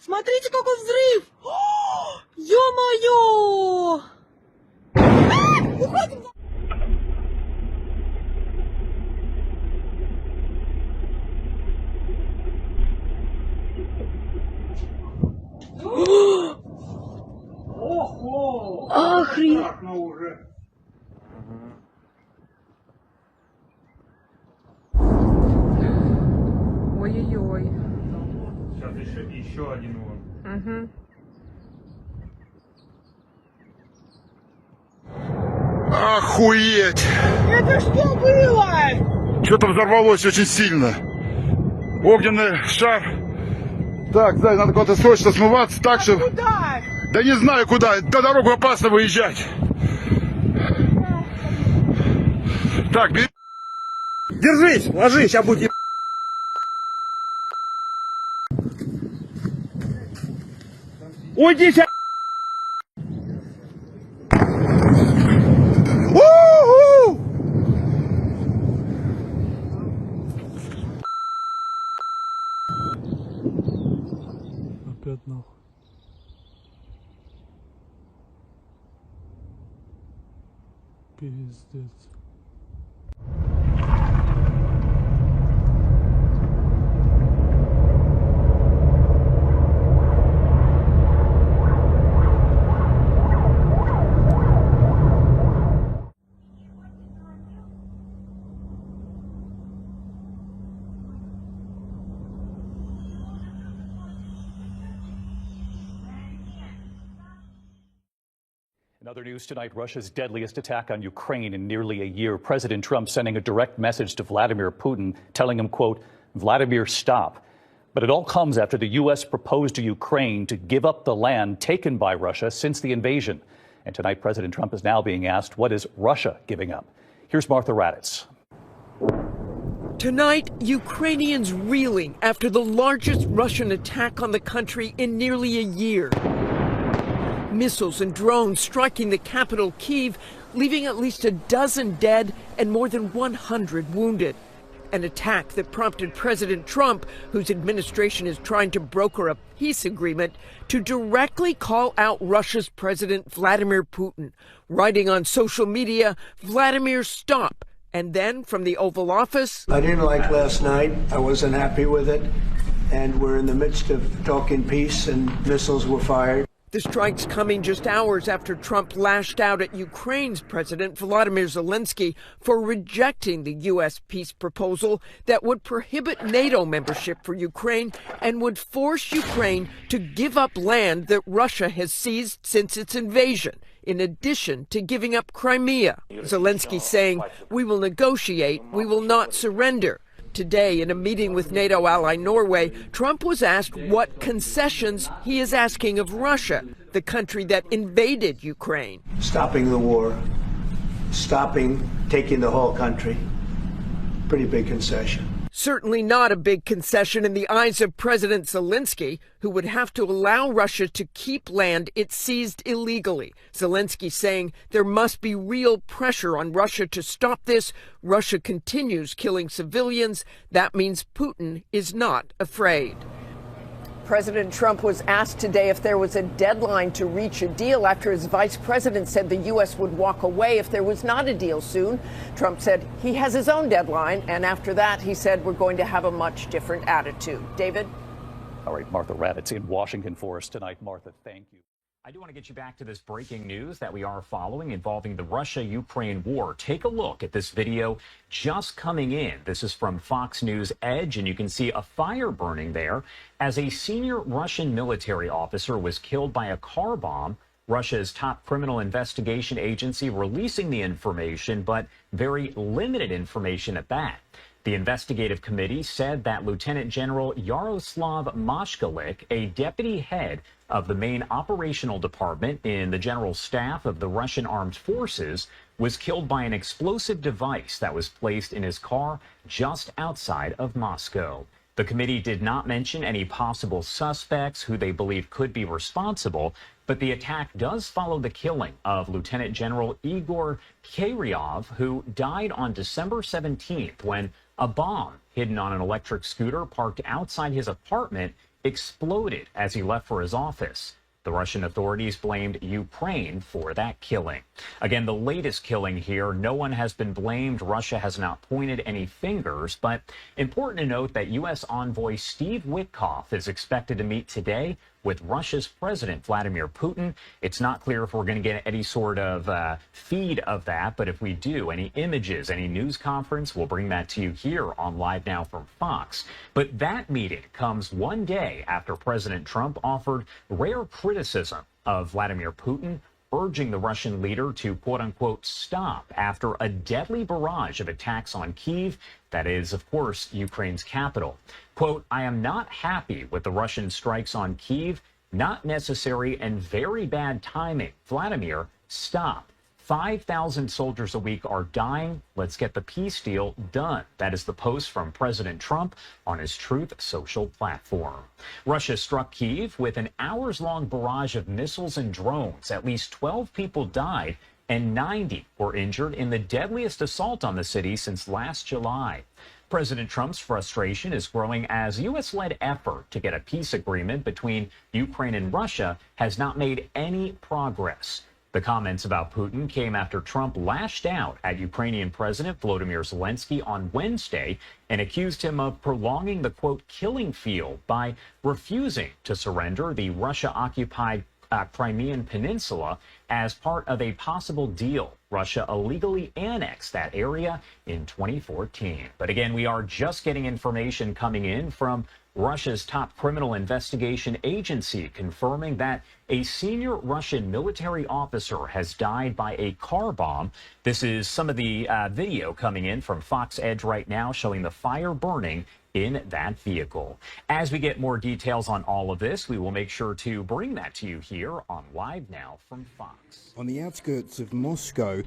Смотрите, какой взрыв! Ё-моё! Уходим! Ого! Охренеть! Ой-ой-ой. Сейчас еще один вон. Угу. Охуеть! Это что было? Что-то взорвалось очень сильно. Огненный шар. Так, да, надо куда-то срочно смываться, так что... Куда? Да не знаю куда, на дорогу опасно выезжать. Так, бери. Держись, ложись, сейчас будет. Уйди сейчас. Опять нахуй. Пиздец. In other news tonight, Russia's deadliest attack on Ukraine in nearly a year. President Trump sending a direct message to Vladimir Putin, telling him, quote, Vladimir, stop. But it all comes after the U.S. proposed to Ukraine to give up the land taken by Russia since the invasion. And tonight, President Trump is now being asked, what is Russia giving up? Here's Martha Raddatz. Tonight, Ukrainians reeling after the largest Russian attack on the country in nearly a year. Missiles and drones striking the capital, Kyiv, leaving at least a dozen dead and more than 100 wounded. An attack that prompted President Trump, whose administration is trying to broker a peace agreement, to directly call out Russia's President Vladimir Putin, writing on social media, Vladimir, stop. And then from the Oval Office, I didn't like last night. I wasn't happy with it. And we're in the midst of talking peace, and missiles were fired. the strikes coming just hours after Trump lashed out at Ukraine's President Volodymyr Zelensky for rejecting the U.S. peace proposal that would prohibit NATO membership for Ukraine and would force Ukraine to give up land that Russia has seized since its invasion, in addition to giving up Crimea. Zelensky saying, "We will negotiate, we will not surrender." Today, in a meeting with NATO ally Norway, Trump was asked what concessions he is asking of Russia, the country that invaded Ukraine. Stopping the war, stopping taking the whole country. Pretty big concession. Certainly not a big concession in the eyes of President Zelensky, who would have to allow Russia to keep land it seized illegally. Zelensky saying there must be real pressure on Russia to stop this. Russia continues killing civilians. That means Putin is not afraid. President Trump was asked today if there was a deadline to reach a deal after his vice president said the U.S. would walk away if there was not a deal soon. Trump said he has his own deadline, and after that, he said we're going to have a much different attitude. David? All right, Martha Raddatz in Washington for us tonight. Martha, thank you. I do want to get you back to this breaking news that we are following involving the Russia-Ukraine war. Take a look at this video just coming in. This is from Fox News Edge, and you can see a fire burning there as a senior Russian military officer was killed by a car bomb. Russia's top criminal investigation agency releasing the information, but very limited information at that. The investigative committee said that Lieutenant General Yaroslav Mashkalik, a deputy head of the main operational department in the general staff of the Russian armed forces, was killed by an explosive device that was placed in his car just outside of Moscow. The committee did not mention any possible suspects who they believe could be responsible, but the attack does follow the killing of Lieutenant General Igor Kiryov, who died on December 17th when A bomb hidden on an electric scooter parked outside his apartment exploded as he left for his office. The Russian authorities blamed Ukraine for that killing. Again, the latest killing here, no one has been blamed. Russia has not pointed any fingers, but important to note that U.S. envoy Steve Witkoff is expected to meet today with Russia's President Vladimir Putin. It's not clear if we're going to get any sort of feed of that, but if we do, any images, any news conference, we'll bring that to you here on Live Now from Fox. But that meeting comes one day after President Trump offered rare criticism of Vladimir Putin, urging the Russian leader to, quote unquote, stop after a deadly barrage of attacks on Kyiv. That is, of course, Ukraine's capital. Quote, I am not happy with the Russian strikes on Kyiv. Not necessary and very bad timing. Vladimir, stop. 5,000 soldiers a week are dying. Let's get the peace deal done. That is the post from President Trump on his Truth Social platform. Russia struck Kyiv with an hours-long barrage of missiles and drones. At least 12 people died and 90 were injured in the deadliest assault on the city since last July. President Trump's frustration is growing as U.S.-led effort to get a peace agreement between Ukraine and Russia has not made any progress. The comments about Putin came after Trump lashed out at Ukrainian President Volodymyr Zelensky on Wednesday and accused him of prolonging the, quote, killing field by refusing to surrender the Russia-occupied Crimean Peninsula as part of a possible deal. Russia illegally annexed that area in 2014. But again, we are just getting information coming in from Russia's top criminal investigation agency confirming that a senior Russian military officer has died by a car bomb. This is some of the video coming in from Fox Edge right now showing the fire burning in that vehicle. As we get more details on all of this, we will make sure to bring that to you here on Live Now from Fox. On the outskirts of Moscow,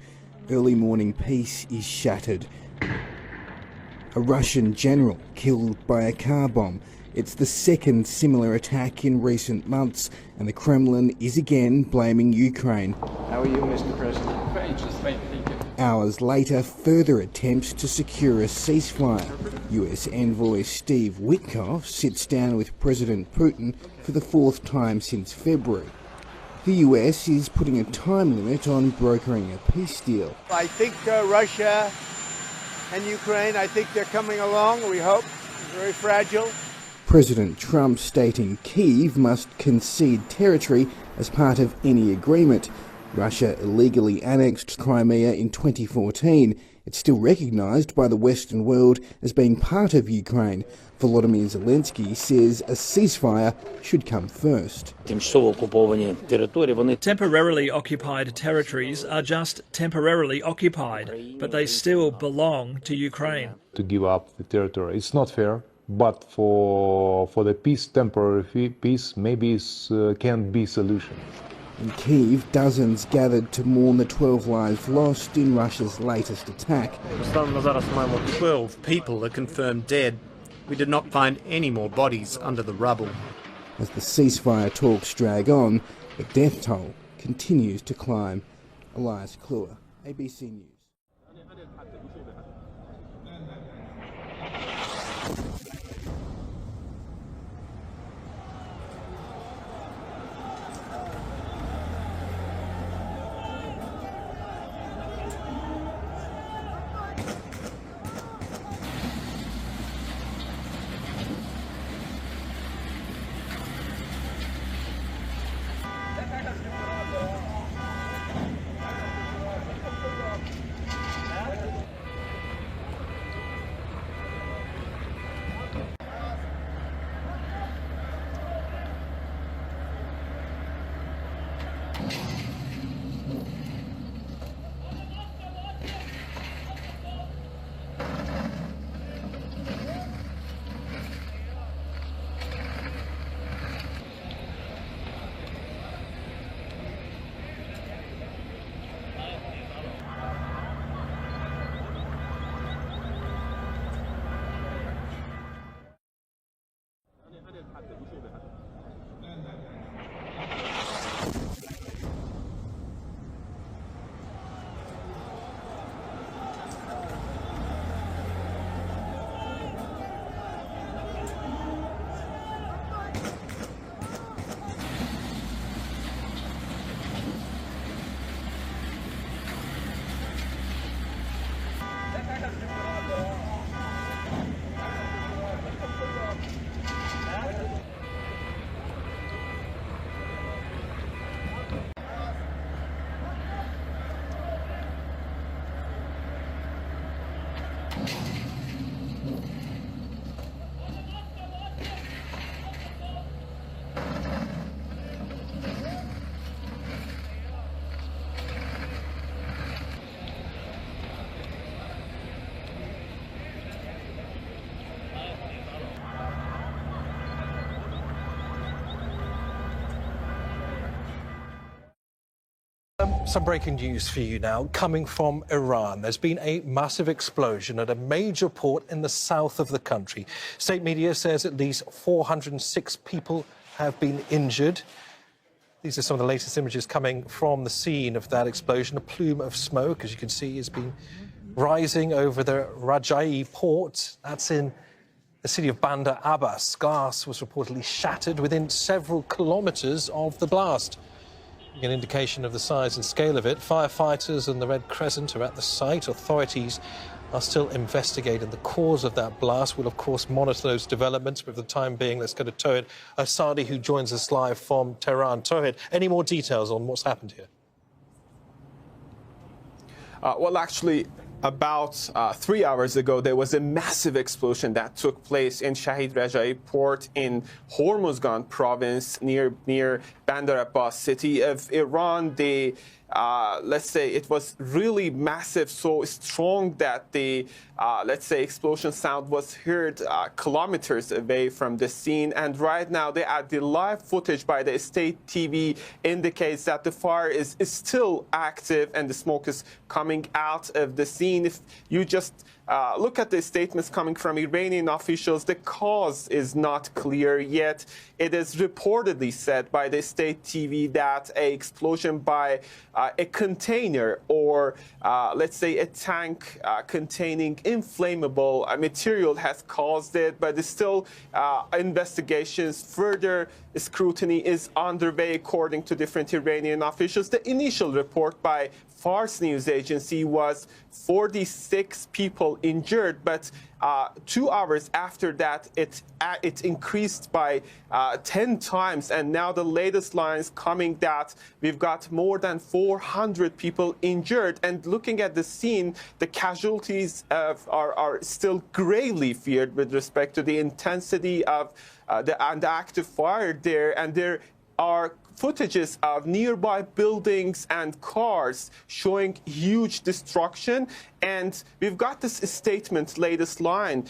early morning peace is shattered. A Russian general killed by a car bomb. It's the second similar attack in recent months, and the Kremlin is again blaming Ukraine. How are you, Mr. President? Fine, just fine, thank you. Hours later, further attempts to secure a ceasefire. US envoy Steve Witkoff sits down with President Putin for the fourth time since February. The US is putting a time limit on brokering a peace deal. I think Russia and Ukraine, I think they're coming along, we hope. Very fragile. President Trump stating Kyiv must concede territory as part of any agreement. Russia illegally annexed Crimea in 2014. It's still recognised by the Western world as being part of Ukraine. Volodymyr Zelensky says a ceasefire should come first. Temporarily occupied territories are just temporarily occupied, but they still belong to Ukraine. To give up the territory, it's not fair. But for the peace, temporary peace, maybe can be solution. In Kyiv, dozens gathered to mourn the 12 lives lost in Russia's latest attack. 12 people are confirmed dead. We did not find any more bodies under the rubble. As the ceasefire talks drag on, the death toll continues to climb. Elias Kluwer, ABC News. Some breaking news for you now, coming from Iran. There's been a massive explosion at a major port in the south of the country. State media says at least 406 people have been injured. These are some of the latest images coming from the scene of that explosion. A plume of smoke, as you can see, has been rising over the Rajai port. That's in the city of Bandar Abbas. Glass was reportedly shattered within several kilometres of the blast. An indication of the size and scale of it. Firefighters and the Red Crescent are at the site. Authorities are still investigating the cause of that blast. We'll, of course, monitor those developments, but for the time being, let's go to Towhid Asadi, who joins us live from Tehran. Towhid, any more details on what's happened here? Well, actually, about 3 hours ago, there was a massive explosion that took place in Shahid Rajai port in Hormuzgan province near Bandar Abbas city of Iran. Let's say it was really massive, so strong that the let's say explosion sound was heard kilometers away from the scene. And right now, the live footage by the state TV indicates that the fire is still active and the smoke is coming out of the scene. If you just look at the statements coming from Iranian officials, the cause is not clear yet. It is reportedly said by the state TV that an explosion by a container or let's say a tank containing inflammable material has caused it, but it's still investigations. Further scrutiny is underway according to different Iranian officials. The initial report by Fars news agency was 46 people injured, but 2 hours after that, it increased by 10 times. And now the latest lines coming that we've got more than 400 people injured. And looking at the scene, the casualties are still gravely feared with respect to the intensity of the active fire there. And there are footages of nearby buildings and cars showing huge destruction. And we've got this statement, latest line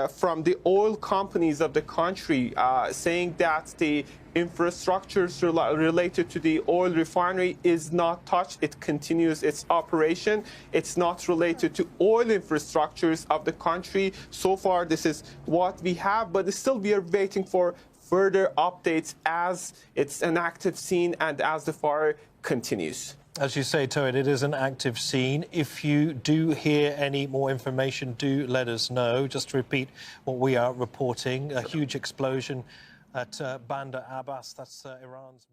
from the oil companies of the country saying that the infrastructures related to the oil refinery is not touched. It continues its operation. It's not related to oil infrastructures of the country. So far, this is what we have, but still we are waiting for further updates as it's an active scene and as the fire continues. As you say, Towhid, it is an active scene. If you do hear any more information, do let us know. Just to repeat what we are reporting, a huge explosion at Bandar Abbas, that's Iran's...